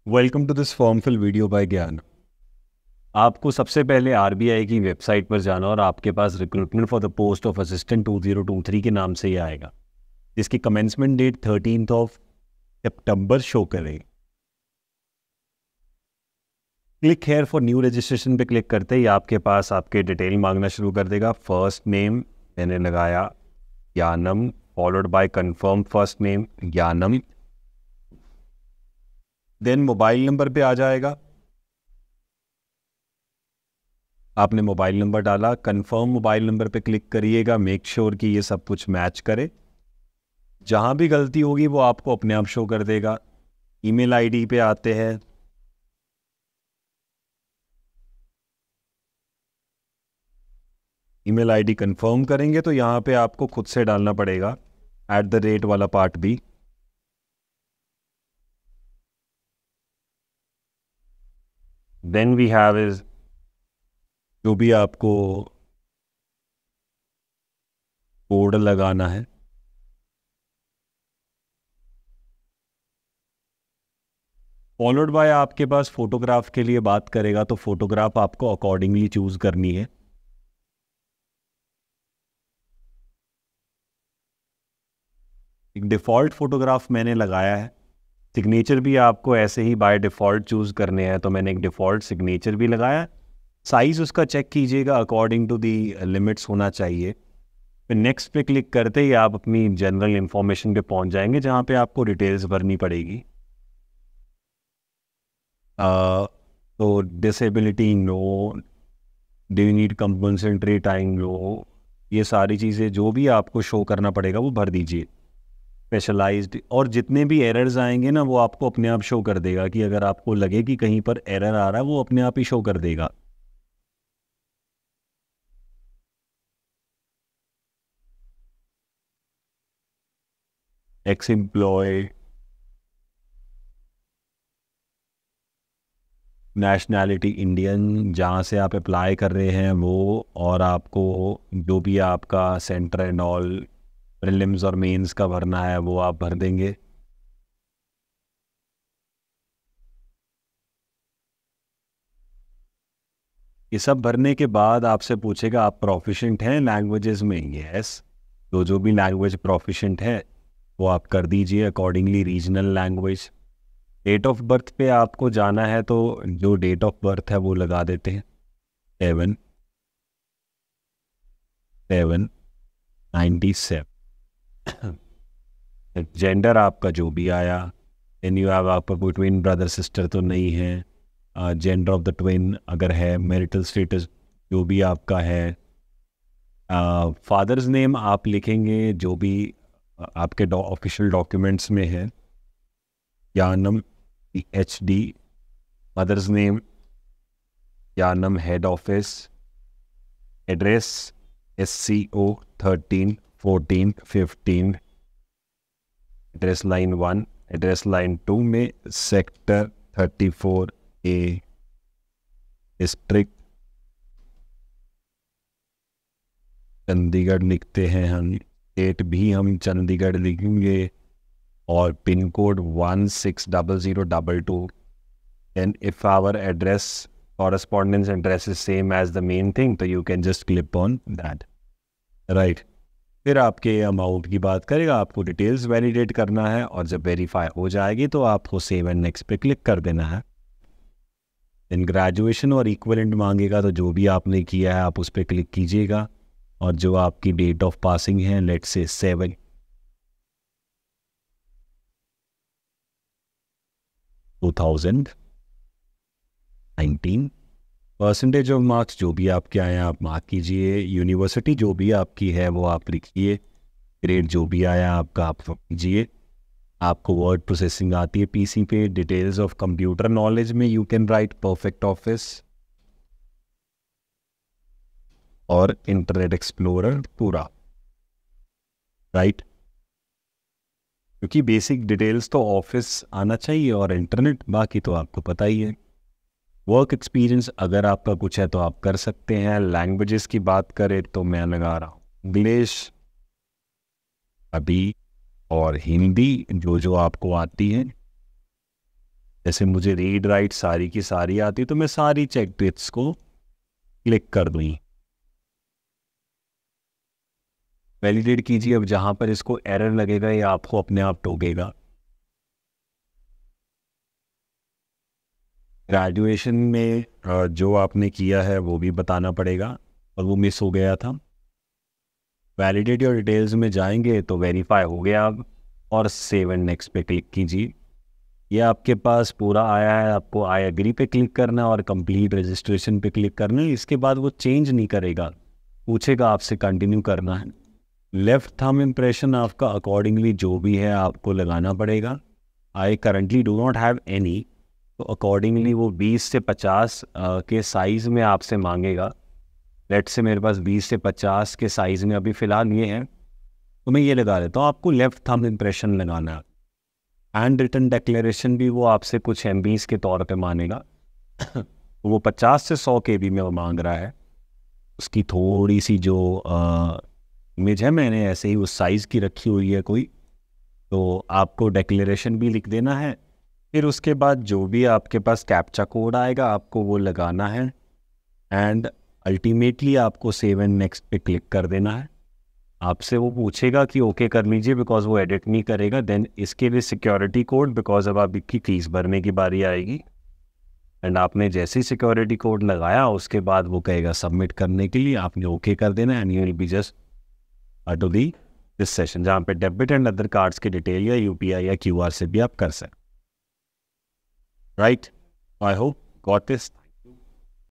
Welcome to this form fill video by Gyan. आपको सबसे पहले आरबीआई की वेबसाइट पर जाना और आपके पास recruitment for the post of assistant 2023 के नाम से ही आएगा, जिसकी कमेंसमेंट डेट 13 सितंबर शो करेगी। Click here for new registration पे क्लिक करते ही आपके पास आपके डिटेल मांगना शुरू कर देगा। फर्स्ट नेम मैंने लगाया ज्ञानम, followed by confirm first name ज्ञानम। देन मोबाइल नंबर पे आ जाएगा। आपने मोबाइल नंबर डाला, कंफर्म मोबाइल नंबर पे क्लिक करिएगा। मेक श्योर कि ये सब कुछ मैच करे। जहां भी गलती होगी वो आपको अपने आप शो कर देगा। ईमेल आईडी पे आते हैं। ईमेल आईडी कंफर्म करेंगे तो यहाँ पे आपको खुद से डालना पड़ेगा @ वाला पार्ट भी। देन वी हैव इज जो भी आपको कोड लगाना है। फॉलोड बाय आपके पास फोटोग्राफ के लिए बात करेगा, तो फोटोग्राफ आपको अकॉर्डिंगली चूज करनी है। एक डिफ़ॉल्ट फोटोग्राफ मैंने लगाया है। सिग्नेचर भी आपको ऐसे ही बाय डिफ़ॉल्ट चूज़ करने हैं, तो मैंने एक डिफ़ॉल्ट सिग्नेचर भी लगाया। साइज़ उसका चेक कीजिएगा, अकॉर्डिंग टू दी लिमिट्स होना चाहिए। फिर नेक्स्ट पे क्लिक करते ही आप अपनी जनरल इन्फॉर्मेशन पे पहुंच जाएंगे, जहाँ पे आपको डिटेल्स भरनी पड़ेगी। तो disability no, do you need compulsory time no, ये सारी चीज़ें जो भी आपको शो करना पड़ेगा वो भर दीजिए। स्पेशलाइज्ड, और जितने भी एरर्स आएंगे ना वो आपको अपने आप शो कर देगा, कि अगर आपको लगे कि कहीं पर एरर आ रहा है वो अपने आप ही शो कर देगा। एक्स एम्प्लॉय, नेशनैलिटी इंडियन, जहाँ से आप अप्लाई कर रहे हैं वो, और आपको जो भी आपका सेंटर एंड ऑल प्रीलिम्स और मेंस का भरना है वो आप भर देंगे। ये सब भरने के बाद आपसे पूछेगा आप प्रोफिशिएंट हैं लैंग्वेजेस में। यस, तो जो भी लैंग्वेज प्रोफिशिएंट है वो आप कर दीजिए accordingly regional language. Date of birth पे आपको जाना है, तो जो डेट ऑफ बर्थ है वो लगा देते हैं 7/7/97। जेंडर आपका जो भी आया। एन यू हैव, आपका कोई ट्विन ब्रदर सिस्टर तो नहीं है। जेंडर ऑफ द ट्विन अगर है, मैरिटल स्टेटस जो भी आपका है। फादर्स नेम आप लिखेंगे जो भी आपके ऑफिशियल डॉक्यूमेंट्स में है। Yanam HD। Mother's name Yanam head office. Address SCO 13 14 15। Address line 1, address line 2 में सेक्टर 34A, डिस्ट्रिक्ट चंडीगढ़ लिखते हैं हम। स्टेट भी हम चंडीगढ़ लिखेंगे, और pin code 160022। And if our address correspondence address is same as the main thing, तो you can just click on that, right? फिर आपके अमाउंट की बात करेगा, आपको डिटेल्स वैलिडेट करना है, और जब वेरीफाई हो जाएगी तो आपको सेव एंड नेक्स्ट पे क्लिक कर देना है। देन ग्रेजुएशन और इक्विवेलेंट मांगेगा, तो जो भी आपने किया है आप उस पर क्लिक कीजिएगा, और जो आपकी डेट ऑफ पासिंग है let's say 7/2019। Percentage of marks जो भी आपके आए हैं आप मार्क कीजिए। यूनिवर्सिटी जो भी आपकी है वो आप लिखिए। ग्रेड जो भी आया आपका आप कीजिए। आपको वर्ड प्रोसेसिंग आती है PC पे। डिटेल्स ऑफ कंप्यूटर नॉलेज में you can write perfect office और इंटरनेट एक्सप्लोरर पूरा, राइट? क्योंकि बेसिक डिटेल्स तो ऑफिस आना चाहिए और इंटरनेट, बाकी तो आपको पता ही है। वर्क एक्सपीरियंस अगर आपका कुछ है तो आप कर सकते हैं। लैंग्वेजेस की बात करें तो मैं लगा रहा हूँ इंग्लिश अभी, और हिंदी जो जो आपको आती है। जैसे मुझे रीड राइट सारी की सारी आती तो मैं सारी चेक डेट्स को क्लिक कर दूँ। वैलिडेट कीजिए। अब जहाँ पर इसको एरर लगेगा ये आपको अपने आप टोकेगा। ग्रेजुएशन में जो आपने किया है वो भी बताना पड़ेगा और वो मिस हो गया था। वैलिडेट योर डिटेल्स में जाएंगे तो वेरीफाई हो गया अब, और सेव एंड नेक्स्ट पे क्लिक कीजिए। ये आपके पास पूरा आया है। आपको आई एग्री पे क्लिक करना है और कंप्लीट रजिस्ट्रेशन पे क्लिक करना है। इसके बाद वो चेंज नहीं करेगा, पूछेगा आपसे कंटिन्यू करना है। लेफ्ट थंब इम्प्रेशन आपका अकॉर्डिंगली जो भी है आपको लगाना पड़ेगा। I currently do not have any, तो अकॉर्डिंगली वो 20 से 50 के साइज़ में आपसे मांगेगा। लेट से मेरे पास 20 से 50 के साइज़ में अभी फ़िलहाल ये है, तो मैं ये लगा देता हूँ। आपको लेफ्ट थंब इम्प्रेशन लगाना है। हैंड रिटन डिक्लेरेशन भी वो आपसे कुछ MBs के तौर पे मानेगा। वो 50 से 100 KB में वो मांग रहा है। उसकी थोड़ी सी जो इमेज है मैंने ऐसे ही उस साइज़ की रखी हुई है कोई, तो आपको डिक्लेरेशन भी लिख देना है। फिर उसके बाद जो भी आपके पास कैप्चा कोड आएगा आपको वो लगाना है, एंड अल्टीमेटली आपको सेव एंड नेक्स्ट पे क्लिक कर देना है। आपसे वो पूछेगा कि ओके कर लीजिए, बिकॉज वो एडिट नहीं करेगा। देन इसके लिए सिक्योरिटी कोड, बिकॉज अब आपकी फीस भरने की बारी आएगी, एंड आपने जैसे ही सिक्योरिटी कोड लगाया उसके बाद वो कहेगा सबमिट करने के लिए, आपने ओके कर देना and you will be just to the this session, जहाँ पे डेबिट एंड अदर कार्ड्स की डिटेल या UPI या QR से भी आप कर सकते। Right, I hope got this.